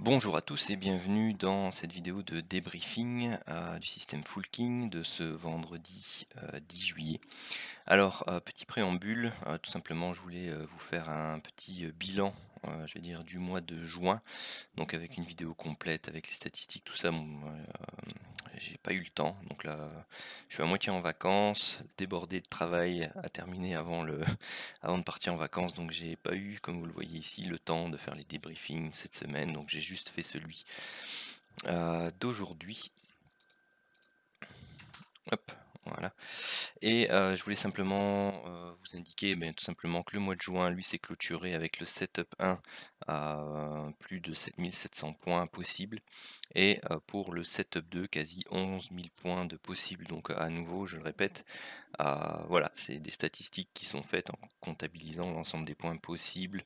Bonjour à tous et bienvenue dans cette vidéo de débriefing du système Full King de ce vendredi 10 juillet. Alors, petit préambule, tout simplement je voulais vous faire un petit bilan, je vais dire du mois de juin, donc avec une vidéo complète, avec les statistiques, tout ça. Bon, j'ai pas eu le temps, donc là je suis à moitié en vacances, débordé de travail à terminer avant avant de partir en vacances, donc j'ai pas eu, comme vous le voyez ici, le temps de faire les débriefings cette semaine, donc j'ai juste fait celui d'aujourd'hui. Hop, voilà. Et je voulais simplement vous indiquer tout simplement que le mois de juin, lui, s'est clôturé avec le setup 1 à plus de 7 700 points possibles, et pour le setup 2, quasi 11 000 points de possibles. Donc à nouveau, je le répète, voilà, c'est des statistiques qui sont faites en comptabilisant l'ensemble des points possibles,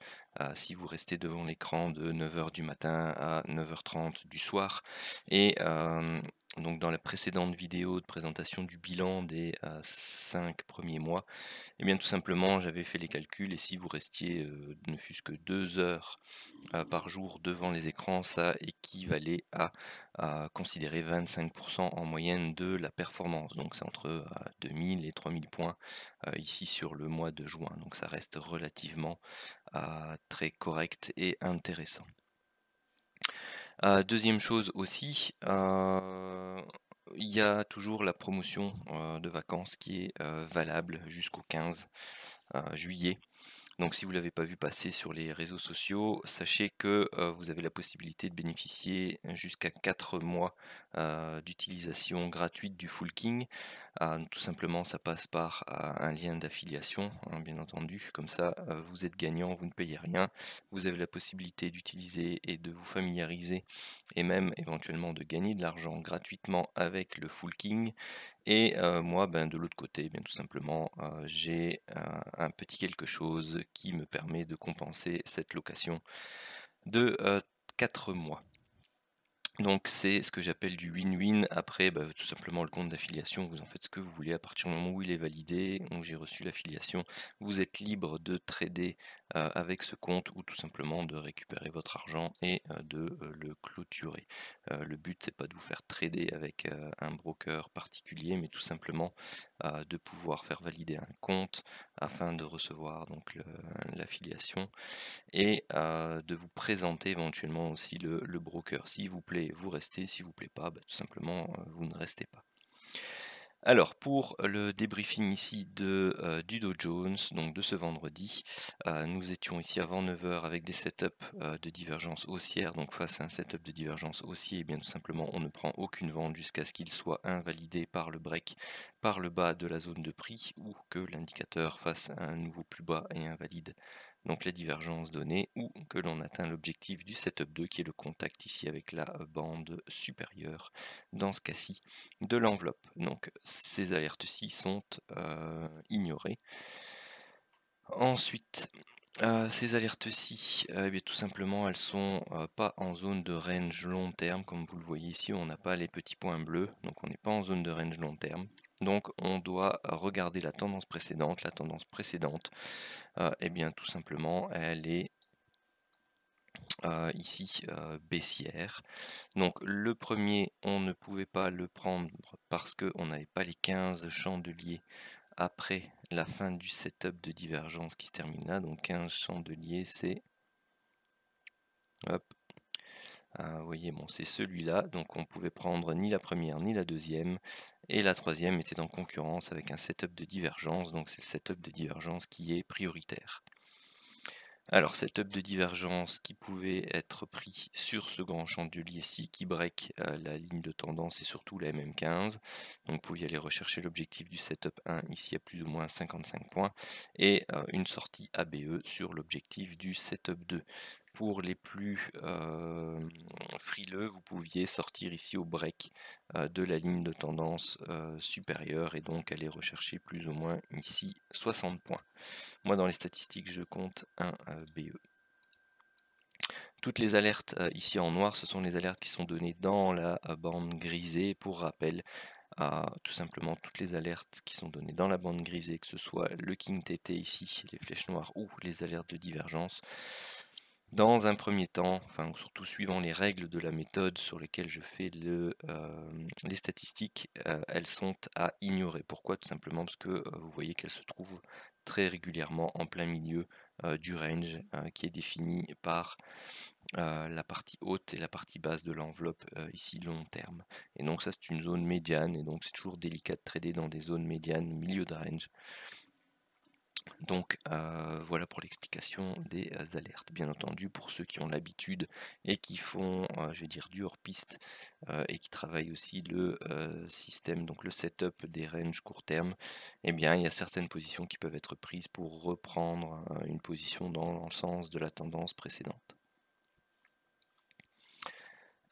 si vous restez devant l'écran de 9 h du matin à 9 h 30 du soir. Et donc dans la précédente vidéo de présentation du bilan des 5 premiers mois, et bien tout simplement j'avais fait les calculs, et si vous restiez ne fût-ce que 2 heures par jour devant les écrans, ça équivalait à considérer 25% en moyenne de la performance. Donc c'est entre 2000 et 3000 points ici sur le mois de juin. Donc ça reste relativement très correct et intéressant. Deuxième chose aussi, il y a toujours la promotion de vacances qui est valable jusqu'au 15 juillet. Donc si vous ne l'avez pas vu passer sur les réseaux sociaux, sachez que vous avez la possibilité de bénéficier jusqu'à 4 mois d'utilisation gratuite du Full King. Tout simplement, ça passe par un lien d'affiliation, hein, bien entendu. Comme ça, vous êtes gagnant, vous ne payez rien. Vous avez la possibilité d'utiliser et de vous familiariser, et même éventuellement de gagner de l'argent gratuitement avec le Full King. Et moi, de l'autre côté, tout simplement, j'ai un petit quelque chose qui me permet de compenser cette location de 4 mois. Donc c'est ce que j'appelle du win-win. Après, tout simplement le compte d'affiliation, vous en faites ce que vous voulez. À partir du moment où il est validé, où j'ai reçu l'affiliation, vous êtes libre de trader avec ce compte, ou tout simplement de récupérer votre argent et de le clôturer. Le but, c'est pas de vous faire trader avec un broker particulier, mais tout simplement de pouvoir faire valider un compte afin de recevoir donc l'affiliation, et de vous présenter éventuellement aussi le broker. S'il vous plaît, vous restez; s'il vous plaît pas, tout simplement vous ne restez pas. Alors pour le débriefing ici du Dow Jones, donc de ce vendredi, nous étions ici avant 9 h avec des setups de divergence haussière. Donc face à un setup de divergence haussier, bien tout simplement on ne prend aucune vente jusqu'à ce qu'il soit invalidé par le break par le bas de la zone de prix, ou que l'indicateur fasse un nouveau plus bas et invalide donc la divergence donnée, ou que l'on atteint l'objectif du setup 2 qui est le contact ici avec la bande supérieure, dans ce cas-ci, de l'enveloppe. Donc ces alertes-ci sont ignorées. Ensuite, ces alertes-ci, tout simplement, elles sont pas en zone de range long terme, comme vous le voyez ici, on n'a pas les petits points bleus, donc on n'est pas en zone de range long terme. Donc on doit regarder la tendance précédente. La tendance précédente, tout simplement, elle est ici baissière. Donc le premier, on ne pouvait pas le prendre parce qu'on n'avait pas les 15 chandeliers après la fin du setup de divergence qui se termine là. Donc 15 chandeliers, c'est, hop, vous voyez, bon, c'est celui-là. Donc on pouvait prendre ni la première ni la deuxième, et la troisième était en concurrence avec un setup de divergence. Donc c'est le setup de divergence qui est prioritaire. Alors, setup de divergence qui pouvait être pris sur ce grand chandelier-ci qui break la ligne de tendance et surtout la MM15. Donc, vous pouviez aller rechercher l'objectif du setup 1 ici à plus ou moins 55 points, et une sortie ABE sur l'objectif du setup 2. Pour les plus frileux, vous pouviez sortir ici au break de la ligne de tendance supérieure, et donc aller rechercher plus ou moins ici 60 points. Moi, dans les statistiques, je compte un BE. Toutes les alertes ici en noir, ce sont les alertes qui sont données dans la bande grisée. Pour rappel, tout simplement toutes les alertes qui sont données dans la bande grisée, que ce soit le King TT ici, les flèches noires, ou les alertes de divergence, Dans un premier temps, enfin surtout suivant les règles de la méthode sur lesquelles je fais les statistiques, elles sont à ignorer. Pourquoi? Tout simplement parce que vous voyez qu'elles se trouvent très régulièrement en plein milieu du range qui est défini par la partie haute et la partie basse de l'enveloppe, ici long terme. Et donc ça c'est une zone médiane, et donc c'est toujours délicat de trader dans des zones médianes, milieu de range. Donc voilà pour l'explication des alertes. Bien entendu, pour ceux qui ont l'habitude et qui font, je vais dire, du hors-piste et qui travaillent aussi le système, donc le setup des ranges court terme, eh bien il y a certaines positions qui peuvent être prises pour reprendre une position dans le sens de la tendance précédente.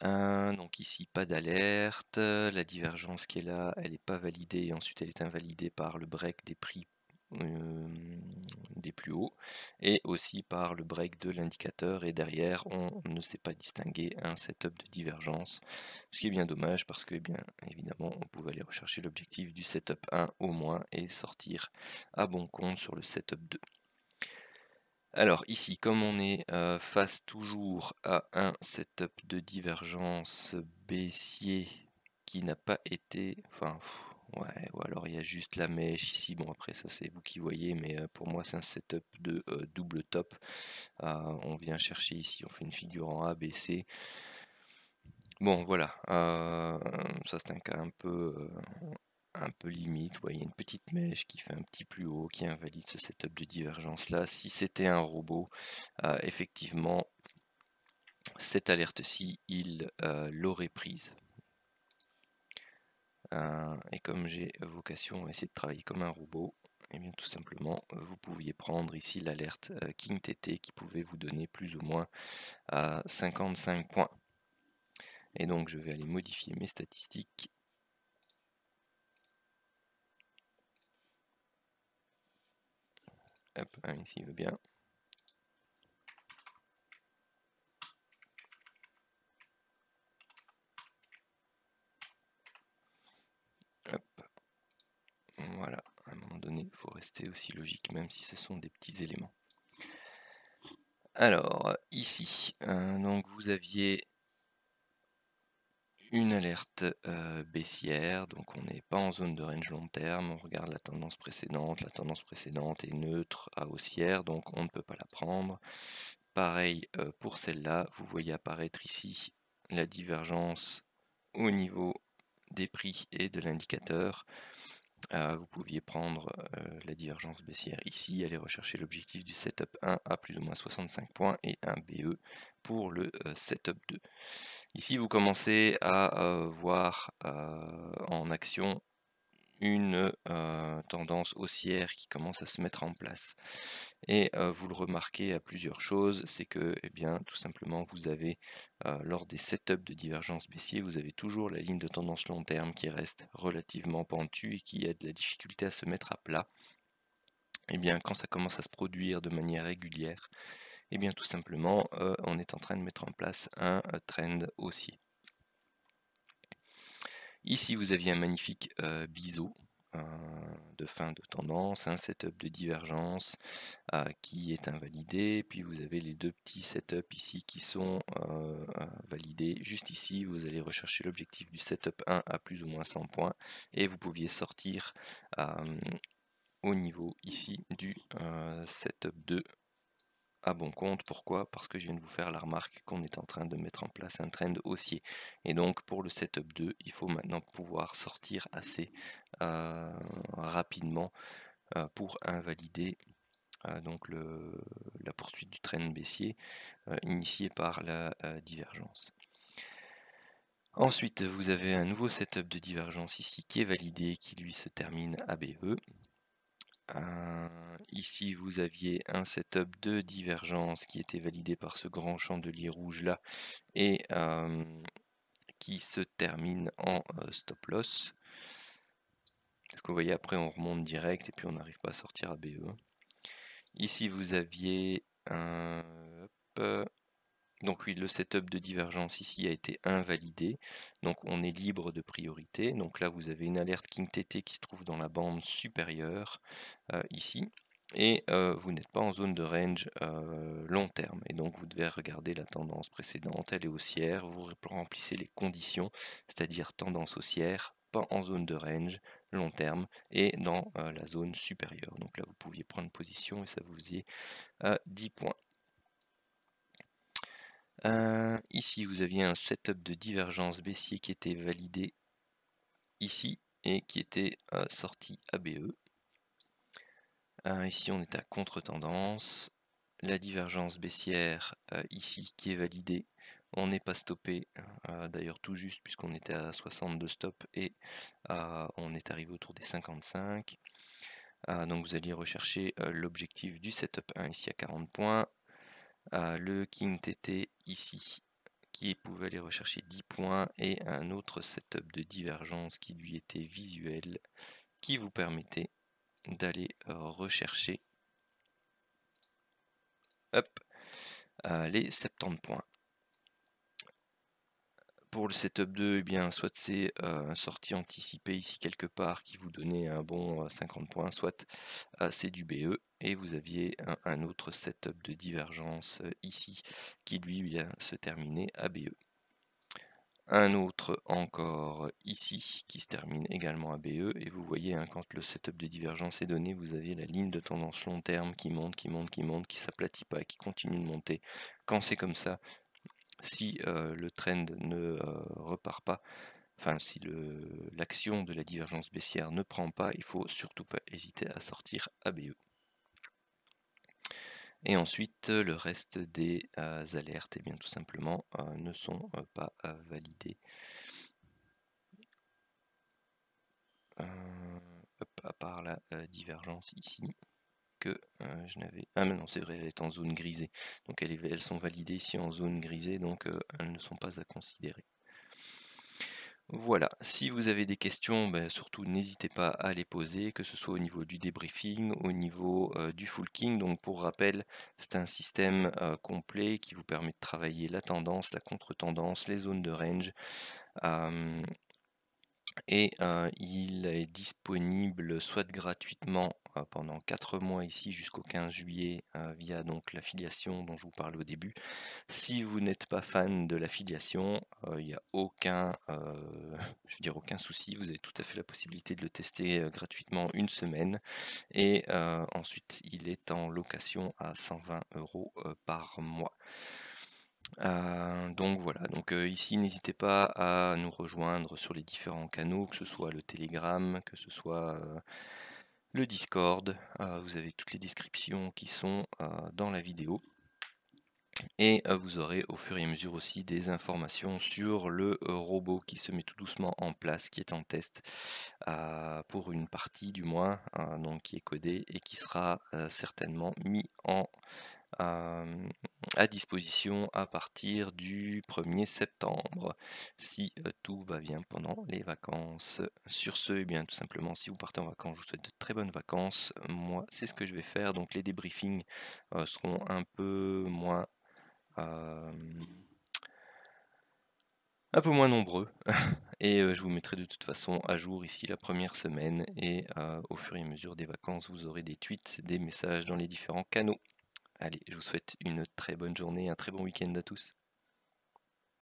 Donc ici pas d'alerte, la divergence qui est là, elle n'est pas validée, et ensuite elle est invalidée par le break des prix des plus hauts et aussi par le break de l'indicateur, et derrière on ne sait pas distinguer un setup de divergence, ce qui est bien dommage parce que bien évidemment on pouvait aller rechercher l'objectif du setup 1 au moins et sortir à bon compte sur le setup 2. Alors ici, comme on est face toujours à un setup de divergence baissier qui n'a pas été, enfin ouais, ou alors il y a juste la mèche ici, bon après ça c'est vous qui voyez, mais pour moi c'est un setup de double top. On vient chercher ici, on fait une figure en A, B, C. Bon voilà, ça c'est un cas un peu limite, ouais, il y a une petite mèche qui fait un petit plus haut, qui invalide ce setup de divergence là. Si c'était un robot, effectivement, cette alerte-ci, il l'aurait prise. Et comme j'ai vocation à essayer de travailler comme un robot, et bien tout simplement, vous pouviez prendre ici l'alerte King TT qui pouvait vous donner plus ou moins 55 points. Et donc je vais aller modifier mes statistiques. Hop, ici il veut bien. Hop. Voilà, à un moment donné, il faut rester aussi logique, même si ce sont des petits éléments. Alors, ici, donc vous aviez une alerte baissière, donc on n'est pas en zone de range long terme, on regarde la tendance précédente est neutre à haussière, donc on ne peut pas la prendre. Pareil pour celle-là, vous voyez apparaître ici la divergence au niveau des prix et de l'indicateur. Vous pouviez prendre la divergence baissière ici, aller rechercher l'objectif du setup 1 à plus ou moins 65 points et un BE pour le setup 2. Ici, vous commencez à voir en action une tendance haussière qui commence à se mettre en place. Et vous le remarquez à plusieurs choses, c'est que eh bien, tout simplement vous avez lors des setups de divergence baissier, vous avez toujours la ligne de tendance long terme qui reste relativement pentue et qui a de la difficulté à se mettre à plat. Et bien quand ça commence à se produire de manière régulière, et bien tout simplement on est en train de mettre en place un trend haussier. Ici, vous aviez un magnifique biseau de fin de tendance, un setup de divergence qui est invalidé, puis vous avez les deux petits setups ici qui sont validés. Juste ici, vous allez rechercher l'objectif du setup 1 à plus ou moins 100 points, et vous pouviez sortir au niveau ici du setup 2 à bon compte. Pourquoi? Parce que je viens de vous faire la remarque qu'on est en train de mettre en place un trend haussier. Et donc pour le setup 2, il faut maintenant pouvoir sortir assez rapidement pour invalider donc la poursuite du trend baissier initié par la divergence. Ensuite, vous avez un nouveau setup de divergence ici qui est validé, qui lui se termine à BE. Ici, vous aviez un setup de divergence qui était validé par ce grand chandelier rouge là et qui se termine en stop loss. Parce que vous voyez, après on remonte direct et puis on n'arrive pas à sortir à BE. Ici, vous aviez un... Donc oui, le setup de divergence ici a été invalidé, donc on est libre de priorité. Donc là, vous avez une alerte King TT qui se trouve dans la bande supérieure ici. et vous n'êtes pas en zone de range long terme, et donc vous devez regarder la tendance précédente, elle est haussière, vous remplissez les conditions, c'est-à-dire tendance haussière, pas en zone de range long terme et dans la zone supérieure. Donc là vous pouviez prendre position et ça vous faisait 10 points. Ici vous aviez un setup de divergence baissier qui était validé ici et qui était sorti ABE. Ici on est à contre-tendance, la divergence baissière ici qui est validée, on n'est pas stoppé, d'ailleurs tout juste puisqu'on était à 62 stops et on est arrivé autour des 55. Donc vous allez rechercher l'objectif du setup 1 ici à 40 points, le King TT ici qui pouvait aller rechercher 10 points et un autre setup de divergence qui lui était visuel qui vous permettait d'aller rechercher les 70 points. Pour le setup 2, eh bien, soit c'est un sortie anticipée ici quelque part qui vous donnait un bon 50 points, soit c'est du BE et vous aviez un autre setup de divergence ici qui lui vient se terminer à BE. Un autre encore ici qui se termine également à BE et vous voyez quand le setup de divergence est donné, vous avez la ligne de tendance long terme qui monte, qui monte, qui monte, qui s'aplatit pas, qui continue de monter. Quand c'est comme ça, si le trend ne repart pas, enfin si l'action de la divergence baissière ne prend pas, il faut surtout pas hésiter à sortir ABE. Et ensuite le reste des alertes, et bien tout simplement ne sont pas validées. À part la divergence ici que je n'avais... Ah mais non, c'est vrai, elle est en zone grisée. Donc elles sont validées ici en zone grisée, donc elles ne sont pas à considérer. Voilà, si vous avez des questions, surtout n'hésitez pas à les poser, que ce soit au niveau du débriefing, au niveau du full king. Donc pour rappel, c'est un système complet qui vous permet de travailler la tendance, la contre-tendance, les zones de range. Et il est disponible soit gratuitement pendant 4 mois ici jusqu'au 15 juillet via donc l'affiliation dont je vous parlais au début. Si vous n'êtes pas fan de l'affiliation, il n'y a aucun, je veux dire aucun souci, vous avez tout à fait la possibilité de le tester gratuitement une semaine et ensuite il est en location à 120 € par mois. Donc voilà, donc ici n'hésitez pas à nous rejoindre sur les différents canaux, que ce soit le Telegram, que ce soit le Discord, vous avez toutes les descriptions qui sont dans la vidéo. Et vous aurez au fur et à mesure aussi des informations sur le robot qui se met tout doucement en place, qui est en test pour une partie du moins, donc qui est codé et qui sera certainement mis à disposition à partir du 1er septembre, si tout va bien pendant les vacances. Sur ce, eh bien, tout simplement, si vous partez en vacances, je vous souhaite de très bonnes vacances. Moi, c'est ce que je vais faire, donc les débriefings seront un peu moins nombreux et je vous mettrai de toute façon à jour ici la première semaine et au fur et à mesure des vacances vous aurez des tweets, des messages dans les différents canaux. Allez, je vous souhaite une très bonne journée, un très bon week-end à tous.